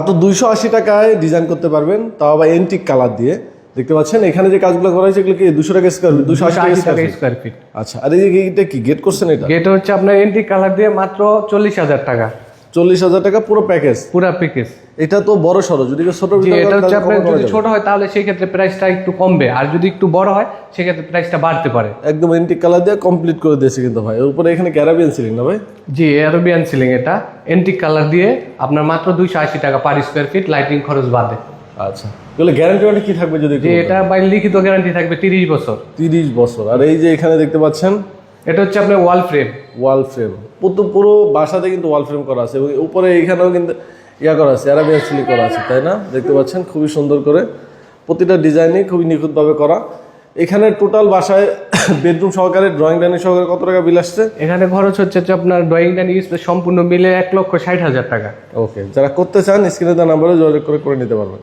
মাত্র 280 টাকায় ডিজাইন করতে পারবেন, তাও আবার এন্টিক কালার দিয়ে। দেখতে পাচ্ছেন এখানে যে কাজগুলো করা হয়েছে এগুলো কি 200 টাকা স্কয়ার ফিট, 280 টাকা স্কয়ার ফিট। আচ্ছা, আর এই যে এটা কি গেট করছেন? এটা গেট হচ্ছে আপনার এন্টিক কালার দিয়ে মাত্র 40,000 টাকা। 40,000 টাকা পুরো প্যাকেজ? পুরো প্যাকেজ। এটা তো বড় সরো, যদি ছোট এটা হচ্ছে আপনার যদি ছোট হয় তাহলে সেই ক্ষেত্রে প্রাইসটা একটু কমবে, আর যদি একটু বড় হয় সেই ক্ষেত্রে প্রাইসটা বাড়তে পারে। একদম এন্টিক কালার দিয়ে কমপ্লিট করে দিয়েছে কিন্তু ভাই। এর উপরে এখানে ক্যারাবিয়ান সিলিং না ভাই? জি, অ্যারাবিয়ান সিলিং। এটা এন্টিক কালার দিয়ে আপনার মাত্র 280 টাকা পার স্কয়ার ফিট, লাইটিং খরচ বাদে। আচ্ছা, তাহলে গ্যারান্টি ওয়ারেন্টি কি থাকবে যদি? যে এটা বাই লিখিত গ্যারান্টি থাকবে 30 বছর। 30 বছর। আর এই যে এখানে দেখতে পাচ্ছেন এটা হচ্ছে আপনার ওয়াল ফ্রেম। ওয়াল ফ্রেম পুরো বাসাতে কিন্তু ওয়াল ফ্রেম করা আছে, এবং উপরে এখানেও কিন্তু করা আছে, অ্যারাবিয়ান সিলিং করা আছে, তাই না? দেখতে পাচ্ছেন খুবই সুন্দর করে, প্রতিটা ডিজাইনই খুবই নিখুঁতভাবে করা। এখানে টোটাল বাসায় বেডরুম সহকারে ড্রয়িং ডাইনিং সহকারে কত টাকা বিল আসছে? এখানে খরচ হচ্ছে আপনার ড্রয়িং ডাইনিং সম্পূর্ণ মিলে 1,60,000 টাকা। ওকে, যারা করতে চান স্ক্রিনে দেওয়া নাম্বারে যোগাযোগ করে নিতে পারবেন।